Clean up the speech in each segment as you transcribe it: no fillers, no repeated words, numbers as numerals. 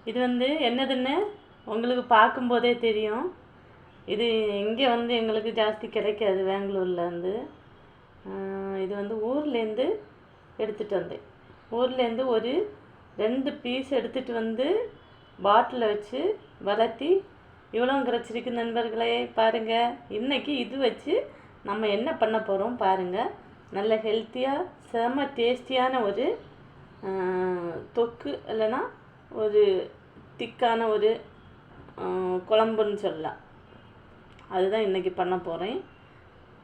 இது வந்து என்னதுன்னு உங்களுக்கு பார்க்கும்போதே தெரியும். இது இங்கே வந்து எங்களுக்கு ஜாஸ்தி கிடைக்காது பெங்களூரில் வந்து. இது வந்து ஊர்லேருந்து எடுத்துகிட்டு வந்தேன். ஊர்லேருந்து ஒரு 2 பீஸ் எடுத்துகிட்டு வந்து பாட்டிலில் வச்சு வளர்த்தி இவ்வளோ கிடச்சிருக்கு நண்பர்களே. பாருங்கள், இன்றைக்கி இது வச்சு நம்ம என்ன பண்ண போகிறோம் பாருங்கள். நல்ல ஹெல்த்தியாக செம டேஸ்டியான ஒரு தொக்கு இல்லைன்னா ஒரு திக்கான ஒரு குழம்புன்னு சொல்லலாம். அதுதான் இன்றைக்கி பண்ண போகிறேன்.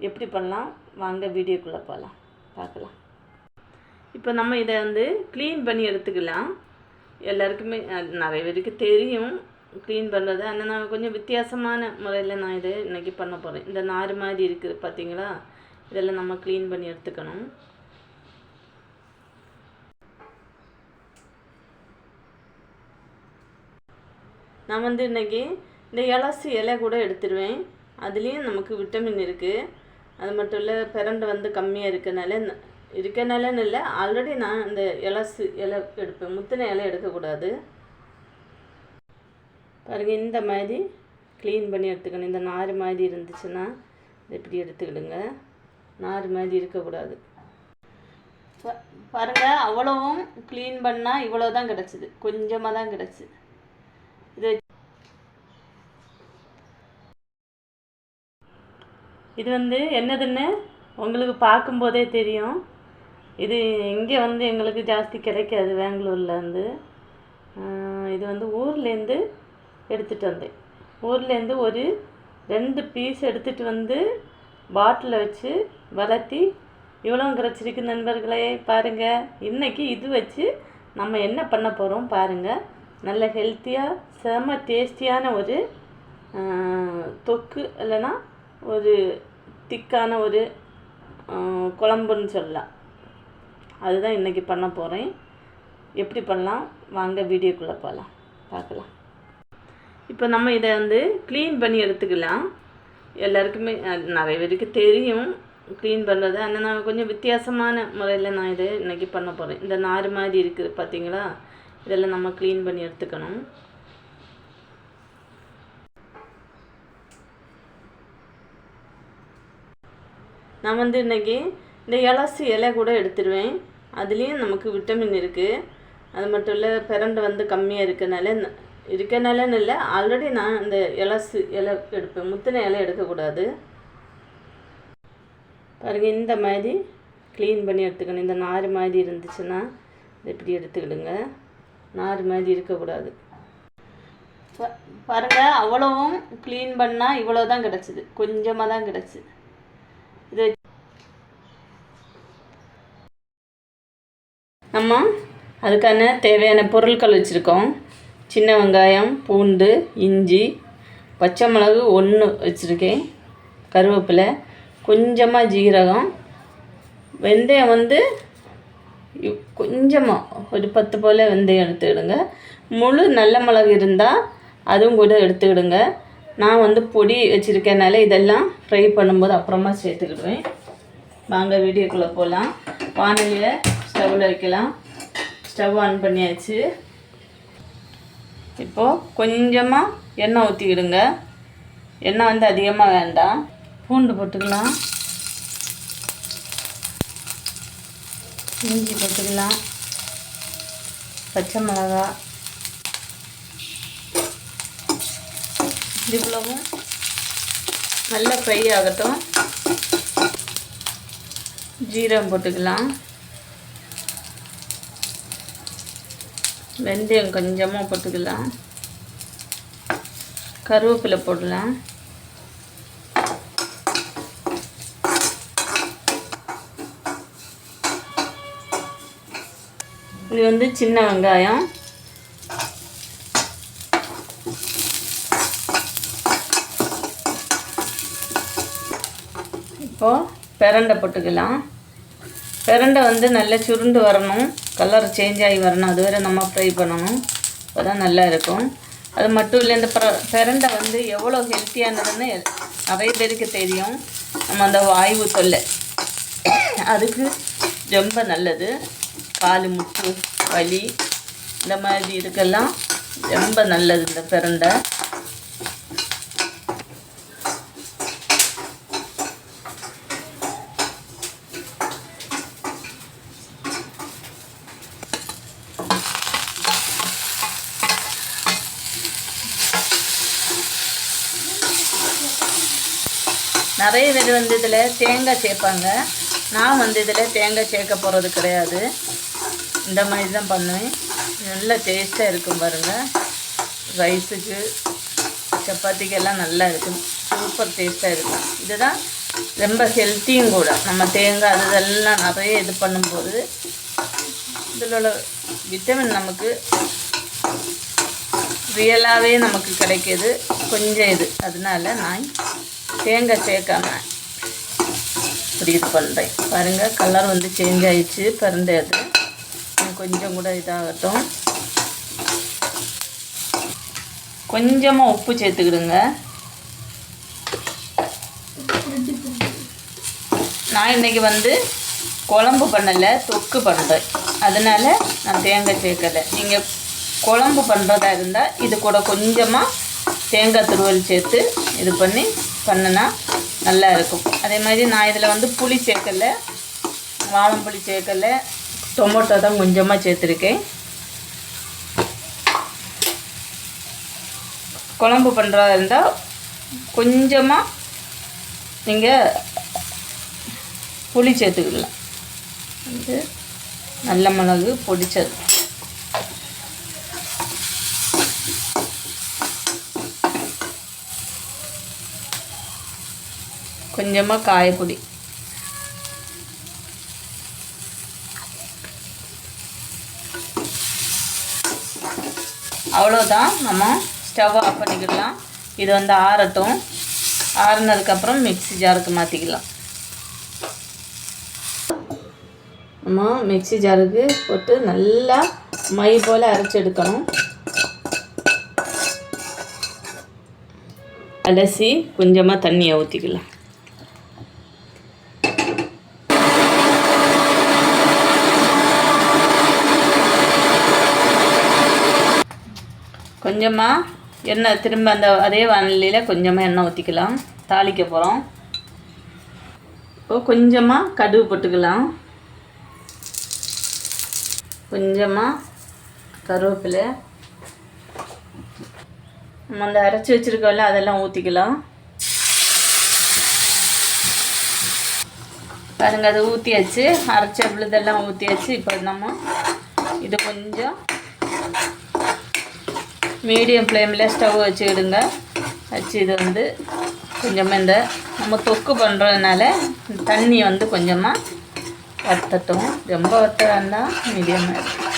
எப்படி பண்ணலாம் வாங்க வீடியோக்குள்ளே பார்க்கலாம். இப்போ நம்ம இதை வந்து க்ளீன் பண்ணி எடுத்துக்கலாம். எல்லாருக்குமே நிறைய பேருக்கு தெரியும் க்ளீன் பண்ணுறது. ஆனால் நான் கொஞ்சம் வித்தியாசமான முறையில் நான் இதை இன்றைக்கி பண்ண போகிறேன். இந்த நார் மாதிரி இருக்குது பார்த்தீங்களா, இதெல்லாம் நம்ம க்ளீன் பண்ணி எடுத்துக்கணும். நான் வந்து இன்றைக்கி இந்த இலசி இலை கூட எடுத்துடுவேன். அதுலேயும் நமக்கு விட்டமின் இருக்குது. அது மட்டும் இல்லை, பிரண்டை வந்து கம்மியாக இருக்கனாலன்னு இல்லை, ஆல்ரெடி நான் இந்த இலசி இலை எடுப்பேன். முத்தின இலை எடுக்கக்கூடாது. பாருங்கள், இந்த மாதிரி க்ளீன் பண்ணி எடுத்துக்கணும். இந்த நார் மாதிரி இருந்துச்சுன்னா இப்படி எடுத்துக்கிடுங்க. நார் மாதிரி இருக்கக்கூடாது. பாருங்கள், அவ்வளவும் க்ளீன் பண்ணால் இவ்வளோ தான் கிடச்சிது, கொஞ்சமாக தான் கிடச்சி. இது வந்து என்னதுன்னு உங்களுக்கு பார்க்கும்போதே தெரியும். இது இங்கே வந்து எங்களுக்கு ஜாஸ்தி கிடைக்காது பெங்களூரில் வந்து. இது வந்து ஊர்லேருந்து எடுத்துகிட்டு வந்தேன். ஊர்லேருந்து ஒரு 2 பீஸ் எடுத்துகிட்டு வந்து பாட்டிலில் வச்சு வளர்த்தி இவ்வளோ கிடச்சிருக்கு நண்பர்களே. பாருங்கள், இன்றைக்கி இது வச்சு நம்ம என்ன பண்ண போகிறோம் பாருங்கள். நல்ல ஹெல்த்தியாக செம டேஸ்டியான ஒரு தொக்கு இல்லைன்னா ஒரு திக்கான ஒரு குழம்புன்னு சொல்லலாம். அதுதான் இன்றைக்கி பண்ண போகிறேன். எப்படி பண்ணலாம் வாங்க வீடியோக்குள்ளே பார்க்கலாம். இப்போ நம்ம இதை வந்து க்ளீன் பண்ணி எடுத்துக்கலாம். எல்லாருக்குமே நிறைய பேருக்கு தெரியும் க்ளீன் பண்ணுறது. ஆனால் நான் கொஞ்சம் வித்தியாசமான முறையில் நான் இதை இன்றைக்கி பண்ண போகிறேன். இந்த நார் மாதிரி இருக்குது பார்த்தீங்களா, இதெல்லாம் நம்ம க்ளீன் பண்ணி எடுத்துக்கணும். நான் வந்து இன்றைக்கி இந்த இலசி இலை கூட எடுத்துடுவேன். அதுலேயும் நமக்கு விட்டமின் இருக்குது. அது மட்டும் இல்லை, பிரண்டை வந்து கம்மியாக இருக்கனாலன்னு இல்லை, ஆல்ரெடி நான் இந்த இலசி இலை எடுப்பேன். முத்தின இலை எடுக்கக்கூடாது. பாருங்கள், இந்த மாதிரி க்ளீன் பண்ணி எடுத்துக்கணும். இந்த நார் மாதிரி இருந்துச்சுன்னா இப்படி எடுத்துக்கிடுங்க. நார் மாதிரி இருக்கக்கூடாது. பாருங்கள், அவ்வளவும் க்ளீன் பண்ணால் இவ்வளோ தான் கிடச்சிது, கொஞ்சமாக தான் கிடச்சி. இது நம்ம அதுக்கான தேவையான பொருட்கள் வச்சுருக்கோம். சின்ன வெங்காயம், பூண்டு, இஞ்சி, பச்சை மிளகு 1 வச்சுருக்கேன், கருவேப்பிலை, கொஞ்சமாக ஜீரகம், வெந்தயம் வந்து கொஞ்சமாக ஒரு 10 போல் வெந்தயம் எடுத்துக்கிடுங்க. முழு நல்ல மிளகு இருந்தால் அதுவும் கூட எடுத்துக்கிடுங்க. நான் வந்து பொடி வச்சுருக்கனால இதெல்லாம் ஃப்ரை பண்ணும்போது அப்புறமா சேர்த்துக்கிடுவேன். வாங்க வீடியோக்குள்ளே போகலாம். வானலியை ஸ்டவ்வில் வைக்கலாம். ஸ்டவ் ஆன் பண்ணியாச்சு. இப்போது கொஞ்சமாக எண்ணெய் ஊற்றிக்கிடுங்க. எண்ணெய் வந்து அதிகமாக வேண்டாம். பூண்டு போட்டுக்கலாம், இஞ்சி போட்டுக்கலாம், பச்சை மிளகா, இவ்வளவும் நல்லா ஃப்ரை ஆகட்டும். ஜீரகம் போட்டுக்கலாம், வெந்தயம் கொஞ்சமாக போட்டுக்கலாம், கருவேப்பிலை போடலாம், இது வந்து சின்ன வெங்காயம், இப்போது பிரண்டை போட்டுக்கலாம். பிரண்டை வந்து நல்லா சுருண்டு வரணும், கலர் சேஞ்ச் ஆகி வரணும். அதுவரை நம்ம ஃப்ரை பண்ணணும், அப்போ தான் நல்லா இருக்கும். அது மட்டும் இல்லை, இந்த பிரண்டை வந்து எவ்வளோ ஹெல்த்தியானதுன்னு நிறைய பேருக்கு தெரியும். நம்ம அந்த வாய்வு தொல்லை அதுக்கு ரொம்ப நல்லது. கால் முட்டு வலி இந்த மாதிரி இதுக்கெல்லாம் ரொம்ப நல்லது இந்த பிரண்டை. நிறைய பேர் வந்து இதில் தேங்காய் சேர்ப்பாங்க. நான் வந்து இதில் தேங்காய் சேர்க்க போகிறது கிடையாது. இந்த மாதிரி தான் பண்ணுவேன். நல்லா டேஸ்ட்டாக இருக்கும் பாருங்கள். ரைஸுக்கு சப்பாத்திக்கெல்லாம் நல்லா இருக்கும். சூப்பர் டேஸ்ட்டாக இருக்கும். இதுதான் ரொம்ப ஹெல்த்தியும் கூட. நம்ம தேங்காய் அதெல்லாம் நிறைய இது பண்ணும்போது இதில் உள்ள விட்டமின் நமக்கு ரியலாகவே நமக்கு கிடைக்கிது கொஞ்சம் இது. அதனால நான் தேங்காய் சேர்க்காம இப்படி இது பண்ணுறேன். பாருங்கள் கலர் வந்து சேஞ்ச் ஆகிடுச்சு பிரண்டை. அது கொஞ்சம் கூட இதாகட்டும். கொஞ்சமாக உப்பு சேர்த்துக்கிடுங்க. நான் இன்றைக்கி வந்து குழம்பு பண்ணலை, தொக்கு பண்ணுறேன். அதனால் நான் தேங்காய் சேர்க்கலை. நீங்கள் குழம்பு பண்ணுறதா இருந்தால் இது கூட கொஞ்சமாக தேங்காய் துருவல் சேர்த்து இது பண்ணி பண்ணினா நல்லா இருக்கும். அதே மாதிரி நான் இதில் வந்து புளி சேர்க்கலை, வாழைப்புளி சேர்க்கலை, டொமேட்டோ தான் கொஞ்சமாக சேர்த்துருக்கேன். குழம்பு பண்ணுறதா இருந்தால் கொஞ்சமாக நீங்கள் புளி சேர்த்துக்கலாம். வந்து நல்ல மிளகு பொடிச்சது, கொஞ்சமாக காயப்பொடி, அவ்வளோதான். நம்ம ஸ்டவ் ஆஃப் பண்ணிக்கலாம். இது வந்து ஆறட்டும். ஆறுனதுக்கப்புறம் மிக்ஸி ஜாருக்கு மாற்றிக்கலாம். நம்ம மிக்ஸி ஜாருக்கு போட்டு நல்லா மை போல் அரைச்சி எடுக்கணும். அலசி கொஞ்சமாக தண்ணியை ஊற்றிக்கலாம். கொஞ்சமாக எண்ணெய் திரும்ப அதே வானிலையில் கொஞ்சமாக எண்ணெய் ஊற்றிக்கலாம். தாளிக்க போகிறோம். இப்போ கொஞ்சமாக கடுகு போட்டுக்கலாம். கொஞ்சமாக கருவேப்பிலை, நம்ம அந்த அரைச்சி வச்சுருக்கோம்ல அதெல்லாம் ஊற்றிக்கலாம். பாருங்கள், அதை ஊற்றியாச்சு. அரைச்ச விழுதெல்லாம் ஊற்றியாச்சு. இப்போ நம்ம இது கொஞ்சம் மீடியம் ஃப்ளேமில் ஸ்டவ் வச்சுக்கிடுங்க. வச்சு இது வந்து கொஞ்சமாக இந்த நம்ம தொக்கு பண்ணுறதுனால தண்ணி வந்து கொஞ்சமாக வற்றட்டும். ரொம்ப வற்ற வேண்டாம், மீடியமாக இருக்கும்.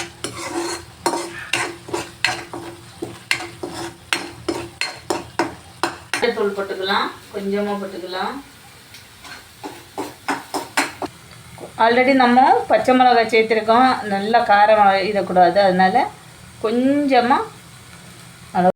தூள் போட்டுக்கலாம், கொஞ்சமாக போட்டுக்கலாம். ஆல்ரெடி நம்ம பச்சை மிளகாய் சேர்த்துருக்கோம். நல்லா காரம் இதக்கூடாது. அதனால் கொஞ்சமாக